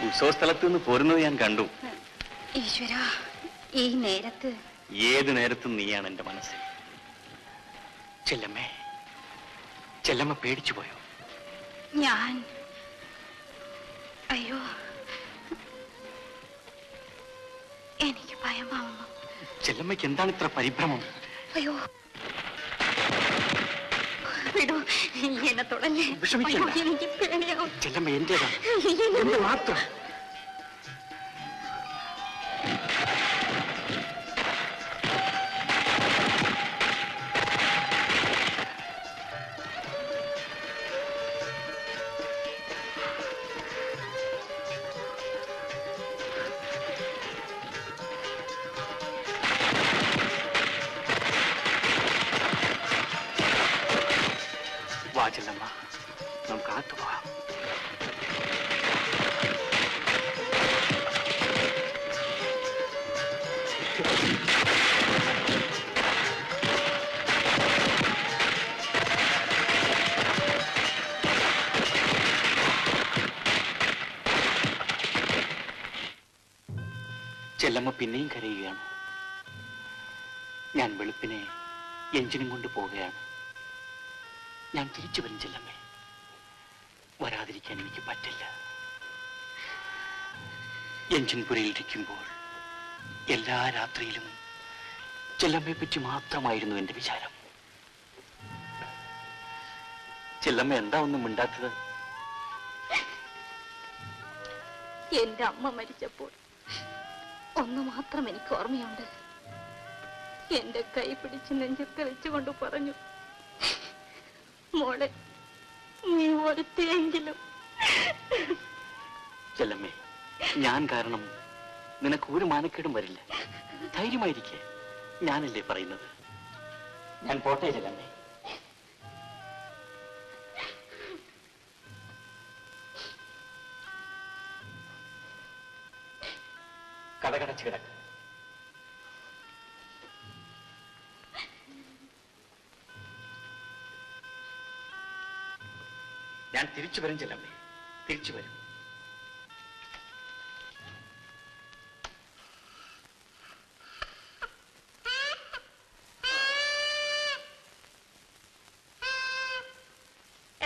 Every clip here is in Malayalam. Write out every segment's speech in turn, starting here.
ഉത്സവസ്ഥലത്ത് നിന്ന് പോരുന്നത് ഞാൻ കണ്ടു. ഈശ്വര, ഈ നേരത്ത്? ഏത് നേരത്തും നീയാണ് എന്റെ മനസ്സിൽ. ചെല്ലമ്മേ, ചെല്ലമ്മ പേടിച്ചു പോയോ? ഞാൻ അയ്യോ, എനിക്ക് ഭയമാവുന്നു. ചെല്ലമ്മയ്ക്ക് എന്താണ് ഇത്ര പരിഭ്രമം? അയ്യോ, വിടൂ, എന്നെ തുടങ്ങി. എനിക്ക് പേടിയാവും. ചെല്ലമ്മ എന്റേതാ, എന്റെ മാത്രം. ചെല്ലമ്മ, നമുക്ക് അകത്തു പോകാം. ചെല്ലമ്മ പിന്നെയും കരയുകയാണ്. ഞാൻ വെളുപ്പിനെ എഞ്ചിനും കൊണ്ട് പോവുകയാണ്. ഞാൻ തിരിച്ചു വരും ചെല്ലമ്മേ. വരാതിരിക്കാൻ എനിക്ക് പറ്റില്ല. എഞ്ചിൻ പുരയിലിരിക്കുമ്പോൾ എല്ലാ രാത്രിയിലും ചെല്ലമ്മയെ പറ്റി മാത്രമായിരുന്നു എന്റെ വിചാരം. ചെല്ലമ്മ എന്താ ഒന്നും മിണ്ടാത്തത്? എന്റെ അമ്മ മരിച്ചപ്പോൾ ഒന്നു മാത്രം എനിക്ക് ഓർമ്മയുണ്ട്. എന്റെ കൈ പിടിച്ച് നെഞ്ചത്ത് വെച്ചുകൊണ്ട് പറഞ്ഞു, മോളെ, നീ ഒരുത്തെങ്കിലും. ചെല്ലമ്മേ, ഞാൻ കാരണം നിനക്ക് ഒരു മാനക്കേടും വരില്ല. ധൈര്യമായിരിക്കേ, ഞാനല്ലേ പറയുന്നത്. ഞാൻ പോട്ടെ ചെല്ലമ്മേ. കടകടച്ച് കിടക്ക്. ഞാൻ തിരിച്ചു വരും ചെല്ലമ്മേ, തിരിച്ചു വരും.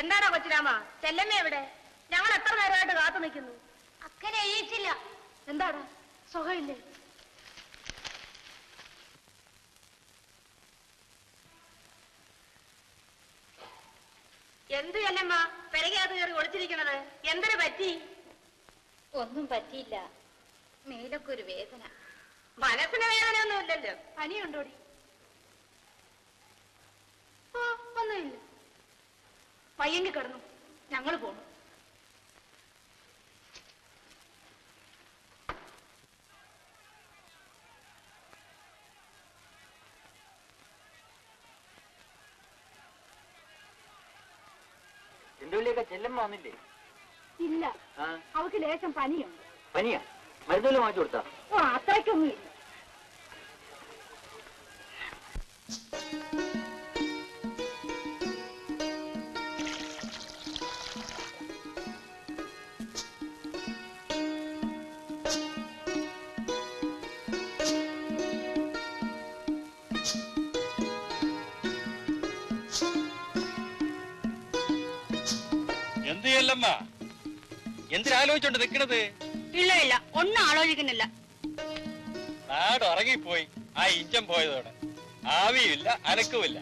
എന്താണോ കൊച്ചിരാമ, ചെല്ലമ്മ എവിടെ? ഞങ്ങൾ എത്ര നേരമായിട്ട് കാത്തു നിൽക്കുന്നു. അക്കനെ എഴുതിച്ചില്ല. എന്താടാ, സുഖമില്ലേ? എന്ത് ചെല്ലമ്മ പെരകത്ത് കയറി ഒളിച്ചിരിക്കണത്? എന്തിനു പറ്റി? ഒന്നും പറ്റിയില്ല, മേലൊക്കെ ഒരു വേദന. മനസ്സിന് വേദനയൊന്നും ഇല്ലല്ലോ. പനിയുണ്ടോടി? ഒന്നുമില്ല. പയ്യെങ്കിൽ കിടന്നു, ഞങ്ങൾ പോണു. എന്റെ ഉള്ളിയൊക്കെ ചെല്ലമ്മ വന്നില്ലേ? ഇല്ല, അവക്ക് ലേശം പനിയുണ്ട്. പനിയാ? മരുന്നുകൾ വാങ്ങിച്ചു കൊടുത്താ? ഓ, അത്രയ്ക്കൊന്നുമില്ല. എന്ത് ചെല്ലമ്മ, എന്തിനാലോചിച്ചോണ്ട് നിക്കണത്? ഇല്ല ഇല്ല, ഒന്നും ആലോചിക്കുന്നില്ല. നാട് ഉറങ്ങിപ്പോയി ആ ഇഞ്ചം പോയതോടെ. ആവിയില്ല, അനക്കുമില്ല.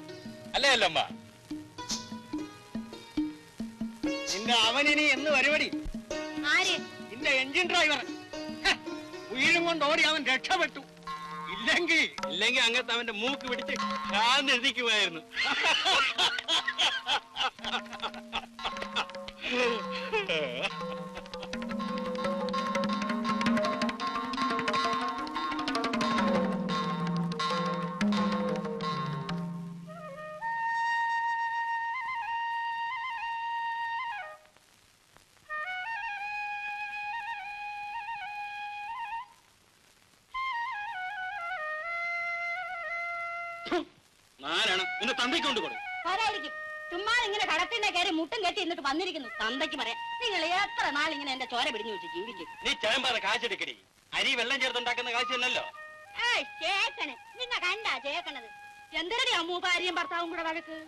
അല്ലേ അല്ലമ്മ? നിന്റെ അവനിനി എന്ന് പരിപാടി? ആര്? നിന്റെ എഞ്ചിൻ ഡ്രൈവർ. ഉയരും കൊണ്ട് ഓടി അവൻ രക്ഷപ്പെട്ടു. ഇല്ലെങ്കിൽ അങ്ങനത്തെ അവന്റെ മൂക്ക് പിടിച്ച് കാന്നെഴുതിക്കുമായിരുന്നു. ആരായിരിക്കും? ചുമ്മാ ഇങ്ങനെ കടത്തിനെ കയറി മുട്ടും കെട്ടി എന്നിട്ട് വന്നിരിക്കുന്നു. തന്തയ്ക്ക് പറയാം, നിങ്ങൾ എത്ര നാൾ ഇങ്ങനെ എന്റെ ചോര പിടിഞ്ഞു വെച്ച് ജീവിക്കും? നീ ചേമ്പാറ കാശെടുക്കടി. അരി വെള്ളം ചേർത്തുണ്ടാക്കുന്ന കാശ് തന്നല്ലോ. ചേക്കണ് നിങ്ങ കണ്ടാ ചേക്കണത്? എന്തിനടി അമ്മൂ ഭാര്യയും ഭർത്താവും കൂടെ വഴക്ക്?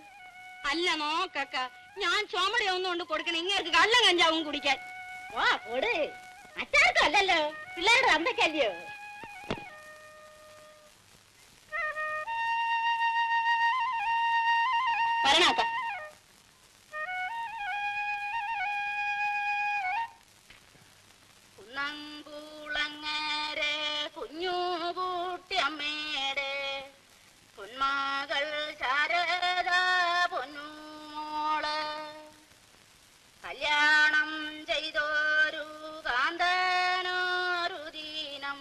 അല്ല നോക്കക്ക, ഞാൻ ചുമടി ഒന്നുകൊണ്ട് കൊടുക്കണ ഇങ്ങനെ കള്ളം കഞ്ചാവും കുടിക്കാൻ. വാ കൊട്, മറ്റാർക്കും അല്ലല്ലോ, പിള്ളേരുടെ തന്തയ്ക്കല്ലയോ. വരണാക്ക. കുന്നംകുളങ്ങരെ കുഞ്ഞുകൂട്ടിയമ്മയുടെ പൊന്മകൾ ശാരദ പൊന്നുമോള് കല്യാണം ചെയ്തൊരു കാന്തനൊരു ദീനം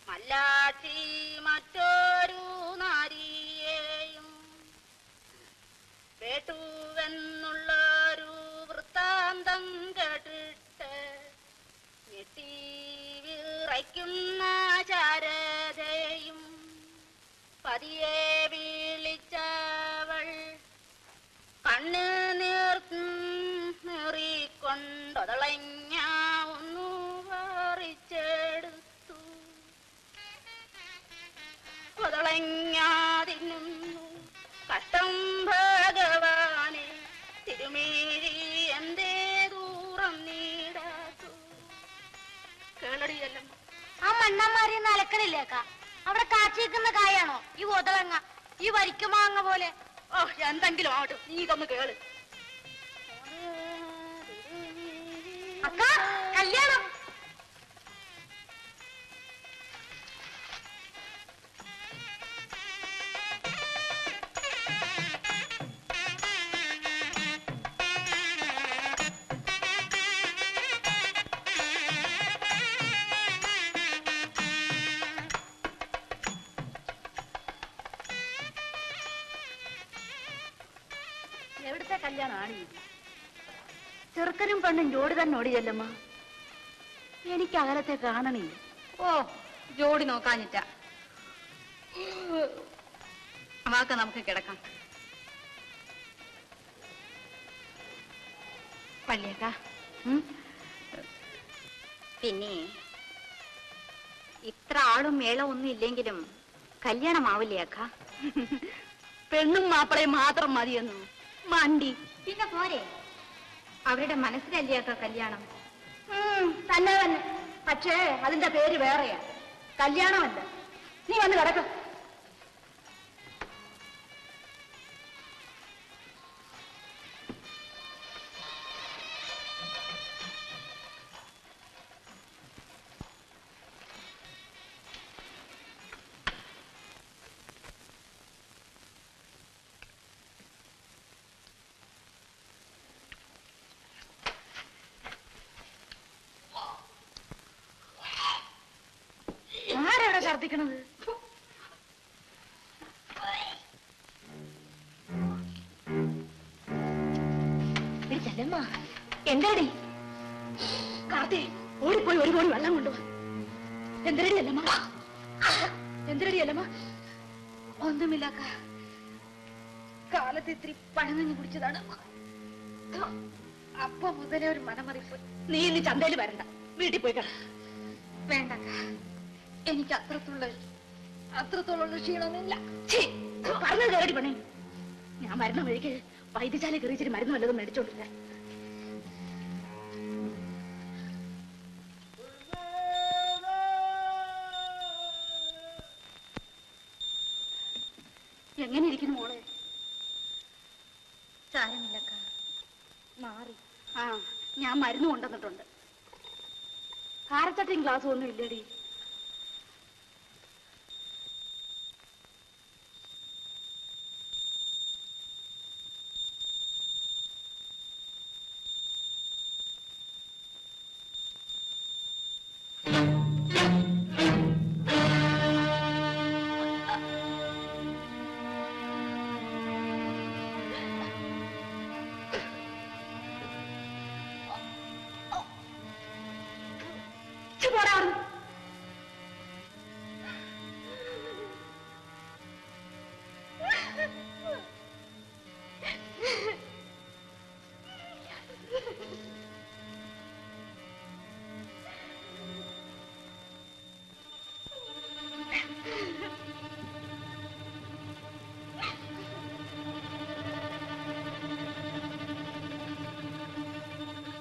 മല്ലാച്ചി മറ്റൊരു നാരിയെയും കേട്ടുവെന്നുള്ളൊരു വൃത്താന്തം കേട്ടിട്ട് ഞെട്ടി വിറയ്ക്കുന്ന ശാരദയും പതിയെ വിളിച്ചവൾ കണ്ണ് നീറിക്കൊണ്ടൊതളഞ്ഞ ഒന്നു പറിച്ചെടുത്തു. ഒതളഞ്ഞാതിന്നു കഷ്ടം ഭഗവാനെ, തിരുമേരി എന്തേ ദൂരം നീടാത്തു. കേളടിയല്ലോ ആ മണ്ണന്മാരി അലക്കണില്ലേക്ക? അവിടെ കാച്ചിരിക്കുന്ന കായാണോ ഈ ഒതളങ്ങ, ഈ വരിക്കുമാങ്ങ പോലെ? ഓ, എന്തെങ്കിലും ആവട്ടെ, നീ ഇതൊന്ന് കേള്. അക്ക, കല്യാണം. എവിടുത്തെ കല്യാണമാണ് ഇത്? ചെറുക്കനും പെണ്ണും ജോഡി തന്നെ ഓടിയല്ലമ്മ. എനിക്ക് അകലത്തെ കാണണേ. ഓ, ജോഡി നോക്കാഞ്ഞിട്ട. വാക്ക നമുക്ക് കിടക്കാം. പള്ളിയേക്ക, പിന്നെ ഇത്ര ആളും മേളം ഒന്നും ഇല്ലെങ്കിലും കല്യാണമാവില്ലേ അക്ക? പെണ്ണും മാപ്പിളയും മാത്രം മതിയെന്നു മണ്ടി. പിന്നെ പോരെ, അവരുടെ മനസ്സിലല്ലേ അക്ക കല്യാണം? തന്നെ തന്നെ, പക്ഷേ അതിന്റെ പേര് വേറെയാ, കല്യാണമല്ല. നീ വന്ന് കിടക്ക. ആരെവിടെ ഛർദിക്കണത്? ചെല്ലമ്മ, എന്താടി? കാർത്തി, ഓടിപ്പോയി ഒരു കോടി വെള്ളം കൊണ്ടുപോവാ. എന്തരടി അല്ലമ്മ? എന്തരടി അല്ലമ്മ? ഒന്നുമില്ല, കാലത്ത് ഇത്തിരി പഴനഞ്ഞു കുടിച്ചതാണ്. അപ്പൊ മുതലേ ഒരു മനമറിപ്പ്. നീ ഇനി ചന്തയിൽ വരണ്ട, വീട്ടിൽ പോയി കിട. വേണ്ട, എനിക്ക് അത്രത്തോളം ക്ഷീണമൊന്നുമില്ല. പറഞ്ഞത് കേരടി പണി. ഞാൻ മരുന്ന് വഴിക്ക് വൈദ്യശാല കയറിച്ചിട്ട് മരുന്ന് വല്ലതും മേടിച്ചോണ്ടില്ല. എങ്ങനെ ഇരിക്കുന്നു മോളെ? സാരമില്ലക്ക, മാറി. ആ, ഞാൻ മരുന്ന് കൊണ്ടുവന്നിട്ടുണ്ട്. കാരച്ചട്ടയും ഗ്ലാസ്സും ഒന്നും ഇല്ലടി.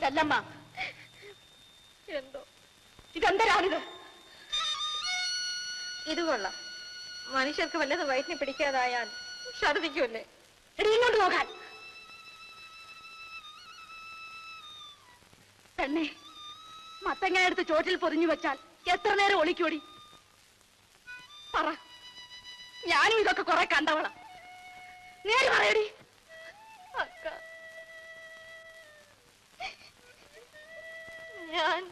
ചെല്ലമ്മ, എന്തോ ഇതെന്തരാണിത്? ഇത് കൊള്ളാം. മനുഷ്യർക്ക് വല്ലതും വയറ്റിനെ പിടിക്കാതായാൽ ഛർദിക്കൂല്ലേ? എടി ഇങ്ങോട്ട് നോക്കാൻ. പെണ്ണെ, മത്തങ്ങ എടുത്ത് ചോട്ടിൽ പൊതിഞ്ഞു വെച്ചാൽ എത്ര നേരം ഒളിക്കൂടി? പറ, ഞാനും ഇതൊക്കെ കുറെ കണ്ടവളാ. നേരെ പറയടി. അക്ക, ഞാൻ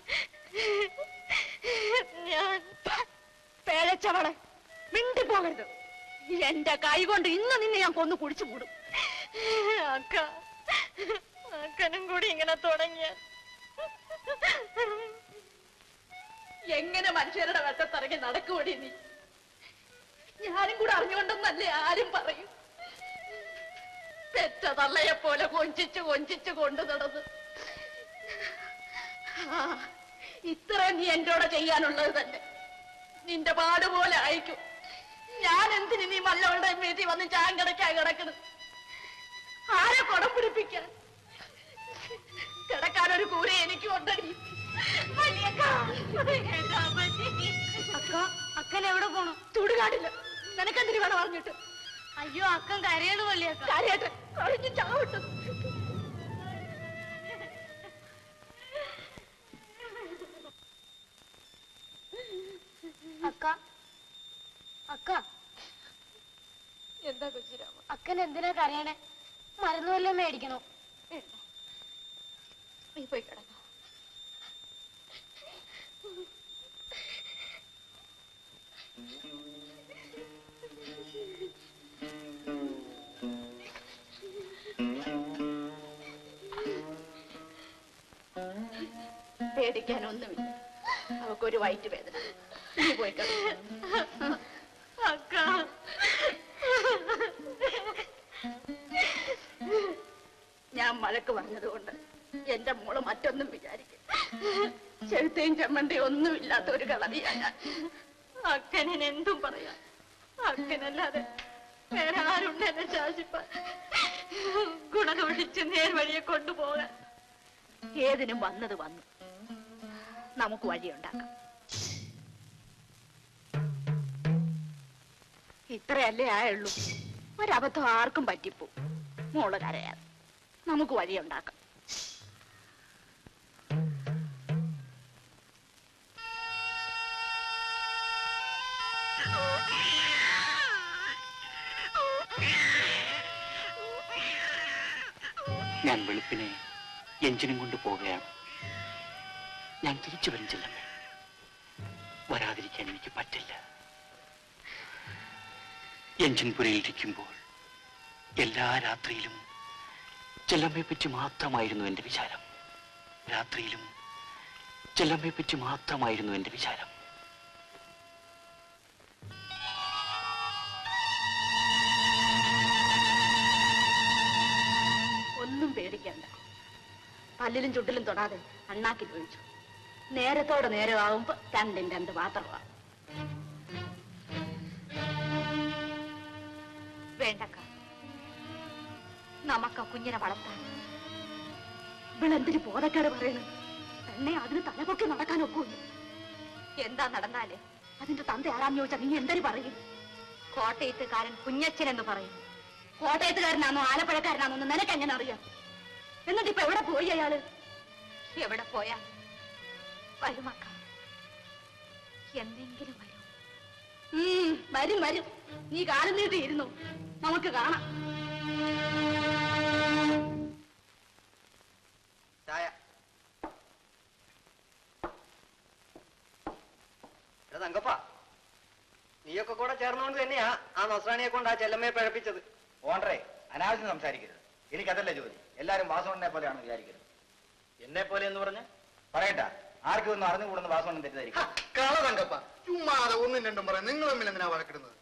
പേഴച്ചവളെ, മിണ്ടിപ്പോകരുത്. എന്റെ കൈ കൊണ്ട് ഇന്ന് നിന്നെ ഞാൻ കൊന്നു കുടിച്ചു മൂടും. അക്ക, അക്കനും കൂടി ഇങ്ങനെ തുടങ്ങിയ എങ്ങനെ മനുഷ്യരുടെ വെട്ടത്തിറങ്ങി നടക്കുവടി നീ? ഞാനും കൂടെ അറിഞ്ഞുകൊണ്ടെന്നല്ലേ ആരും പറയും. പെറ്റ തള്ളയെ പോലെ കൊഞ്ചിച്ചു കൊഞ്ചിച്ചു കൊണ്ടു നടന്ന് ഇത്ര നീ എന്നോട് ചെയ്യാനുള്ളത് തന്നെ. നിന്റെ പാടുപോലെ അയക്കും. ഞാൻ എന്തിന് നീ മല്ലവളുടെ വീട്ടിൽ വന്ന് ചാങ്കടക്കായി കിടക്കണം? ആരെ കുടം പിടിപ്പിക്കാൻ? കിടക്കാനൊരു കൂര എനിക്ക് കൊണ്ടടി. അക്ക, അക്കൻ എവിടെ പോണു? ചൂടുകാടില്ല. നിനക്കെന്തിനു വേണം പറഞ്ഞിട്ട്? അയ്യോ, അക്കൻ കരയാണ് വള്ളിയക്ക. കാര്യായിട്ട് കഴിഞ്ഞു ചാവട്ടു. അക്ക, അക്ക, എന്താ കൊച്ചിരാമ? അക്കൻ എന്തിനാ കരയണേ? മരുന്ന് വല്ലതും മേടിക്കണോ? നീ പോയി കിടക്ക. പേടിക്കാനൊന്നുമില്ല. അവക്കൊരു വയറ്റ് വേദന. നീ പോയി കിടക്ക. അക്ക, ഞാൻ മഴക്ക് പറഞ്ഞതുകൊണ്ട് എന്റെ മോള് മറ്റൊന്നും വിചാരിക്കും. ചെഴുത്തയും ചെമ്മണ്ടയും ഒന്നുമില്ലാത്ത ഒരു കളവിയാ ഞാൻ. അക്കനെ എന്തും പറയാം. അക്കനല്ലാതെ വേറെ ആരുണ്ട് എന്നെ ശാസിപ്പാൻ? ഗുണദോഷിച്ച് നേർവഴിയെ കൊണ്ടുപോകാൻ. ഏതിനും വന്നത് വന്നു. നമുക്ക് വഴിയുണ്ടാക്കാം. ഇത്രയല്ലേ ആയുള്ളൂ. ഒരബദ്ധം ആർക്കും പറ്റിപ്പോ. മോള് കരയാതെ നമുക്ക് വഴിയുണ്ടാക്കാം. ഞാൻ വെളുപ്പിനെ എഞ്ചിനും കൊണ്ട് പോവുകയാണ്. ഞാൻ തിരിച്ചു വരും ചെല്ലമ്മേ. വരാതിരിക്കാൻ എനിക്ക് പറ്റില്ല. എഞ്ചിൻ പുരയിലിരിക്കുമ്പോൾ എല്ലാ രാത്രിയിലും ചെല്ലമ്മയെ പറ്റി മാത്രമായിരുന്നു എന്റെ വിചാരം. രാത്രിയിലും ചെല്ലമ്മയെ പറ്റി മാത്രമായിരുന്നു എന്റെ വിചാരം. ഒന്നും പേടിക്കണ്ട. പല്ലിലും ചുണ്ടിലും തൊടാതെ അണ്ണാക്കി ഒഴിച്ചു. നേരത്തോടെ നേരമാകുമ്പോ രണ്ടും രണ്ട് മാത്രമാണ്. വേണ്ടക്ക, നമുക്ക് കുഞ്ഞിനെ വളർത്താൻ. ഇവളെന്തിന് ബോധക്കേട് പറയുന്നു? പെണ്ണെ, അതിന് തലപൊക്കി നടക്കാനൊക്കുള്ളൂ. എന്താ നടന്നാലേ അതിന്റെ തന്ത ആരാന്ന് ചോദിച്ചാൽ നീ എന്തൊരു പറയും? കോട്ടയത്തുകാരൻ കുഞ്ഞച്ചൻ എന്ന് പറയും. കോട്ടയത്തുകാരനാണോ ആലപ്പുഴക്കാരനാണോ എന്ന് നിനക്ക് എങ്ങനെ അറിയാം? എന്നിട്ട് ഇപ്പൊ എവിടെ പോയി അയാള്? എവിടെ പോയാ വരുമക്ക, എന്തെങ്കിലും വരും. വരും വരും. നീ കാലം നീട്ടിയിരുന്നു. നമുക്ക് കാണാം. തങ്കപ്പ, നീയൊക്കെ കൂടെ ചേർന്നുകൊണ്ട് തന്നെയാ ആ നസ്രാണിയെ കൊണ്ട് ആ ചെല്ലമ്മയെ പഴപ്പിച്ചത്. ഓണ്ടറേ, അനാവശ്യം സംസാരിക്കരുത്. എനിക്കതല്ല ജോലി. എല്ലാരും വാസവണ്ണനെ പോലെയാണ് വിചാരിക്കരുത്. എന്നെ പോലെ എന്ന് പറഞ്ഞ് പറയട്ട, ആർക്കും ഒന്നും അറിഞ്ഞുകൂടുന്ന വാസവണ്ണൻ തെറ്റിദ്ധരിക്കും. കള തങ്കപ്പ, ചുമ്മാതെ ഒന്നും രണ്ടും പറയാം. നിങ്ങൾ തമ്മിൽ എന്തിനാ വഴക്കിടുന്നത്?